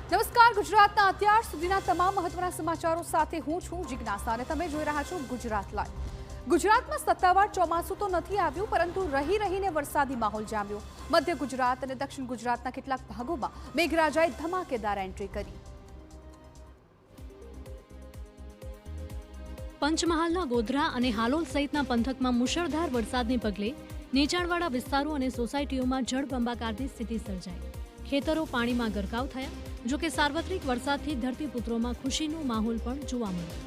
નમસ્કાર, ગુજરાતના અત્યાર સુધીના તમામ મહત્વના સમાચારો સાથે હું છું જિજ્ઞાસા અને તમે જોઈ રહ્યા છો ગુજરાત લાઈવ। ગુજરાતમાં સત્તાવાર ચોમાસું તો નથી આવ્યું, પરંતુ રહીને વરસાદી માહોલ જામ્યો। મધ્ય ગુજરાત અને દક્ષિણ ગુજરાતના કેટલાક ભાગોમાં મેઘરાજાએ ધમાકેદાર એન્ટ્રી કરી। પંચમહાલના ગોધરા અને હાલોલ સહિતના પંથકમાં મુશળધાર વરસાદને પગલે નીચાણવાળા વિસ્તારો અને સોસાયટીઓમાં જળબંબાકારની સ્થિતિ સર્જાઈ। ખેતરો પાણીમાં ગરકાવ થયા। જો કે સાર્વત્રિક વરસાદથી ધરતીપુત્રોમાં ખુશીનો માહોલ પણ જોવા મળ્યો।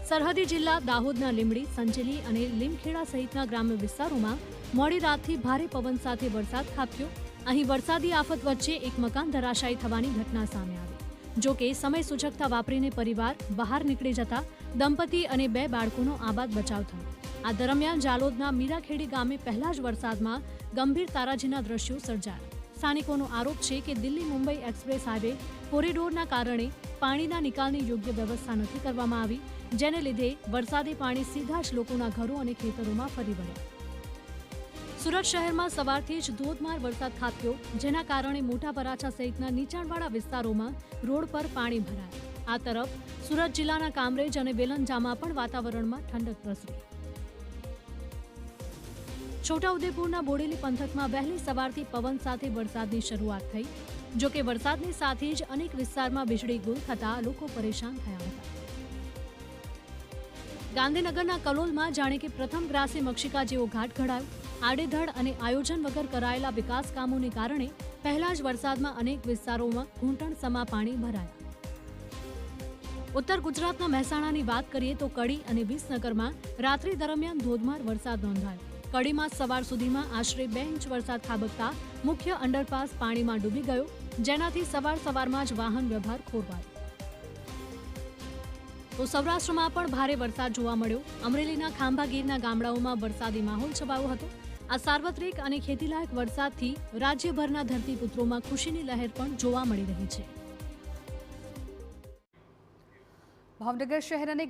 સરહદી જિલ્લા દાહોદના લીંબડી, સંજેલી અને લીમખેડા સહિતના ગ્રામ્ય વિસ્તારોમાં મોડી રાતથી ભારે પવન સાથે વરસાદ ખાબક્યો। અહીં વરસાદી આફત વચ્ચે એક મકાન ધરાશાયી થવાની ઘટના સામે આવી। જો કે સમય સૂચકતા વાપરીને પરિવાર બહાર નીકળી જતા દંપતી અને 2 બાળકોનો આબાદ બચાવ થયો। આ દરમિયાન જાલોદના મીરાખેડી ગામે પહેલા જ વરસાદમાં ગંભીર તારાજીના દ્રશ્યો સર્જાયા। સ્થાનિકોનો આરોપ છે કે દિલ્હી મુંબઈ એક્સપ્રેસ હાઈવે કોરિડોરના કારણે પાણીના નિકાલની યોગ્ય વ્યવસ્થા નથી કરવામાં આવી, જેને લીધે વરસાદી પાણી સીધા જ લોકોના ઘરો અને ખેતરોમાં ફરી વળ્યા। સુરત શહેરમાં સવારથી જ ધોધમાર વરસાદ ખાબક્યો, જેના કારણે મોટા વરાછા સહિતના નીચાણવાળા વિસ્તારોમાં રોડ પર પાણી ભરાયા। આ તરફ સુરત જિલ્લાના કામરેજ અને વેલંજામાં પણ વાતાવરણમાં ઠંડક પ્રસરી। છોટાઉદેપુરના બોડેલી પંથકમાં વહેલી સવારથી પવન સાથે વરસાદની શરૂઆત થઈ। જો કે વરસાદની સાથે જ અનેક વિસ્તારમાં વીજળી ગુલ થતા લોકો પરેશાન થયા હતા। ગાંધીનગરના કલોલમાં જાણે કે પ્રથમ ગ્રાસે મક્ષિકા જેવો ઘાટ ઘડાયો। આડેધડ અને આયોજન વગર કરાયેલા વિકાસ કામોને કારણે પહેલા જ વરસાદમાં અનેક વિસ્તારોમાં ઘૂંટણસમા પાણી ભરાયા। ઉત્તર ગુજરાતના મહેસાણાની વાત કરીએ તો કડી અને વિસનગરમાં રાત્રિ દરમિયાન ધોધમાર વરસાદ નોંધાયો। કડીમાં સવાર સુધીમાં આશરે 2 ઇંચ વરસાદ ખાબકતા મુખ્ય અંડરપાસ પાણીમાં ડૂબી ગયો, જેનાથી સવારમાં જ વાહન વ્યવહાર ખોરવાયો। તો સૌરાષ્ટ્રમાં પણ ભારે વરસાદ જોવા મળ્યો। અમરેલીના ખાંભાગીરના ગામડાઓમાં વરસાદી માહોલ છવાયો હતો। આ સાર્વત્રિક અને ખેતીલાયક વરસાદથી રાજ્યભરના ધરતીપુત્રોમાં ખુશીની લહેર પણ જોવા મળી રહી છે। ભાવનગર શહેર અને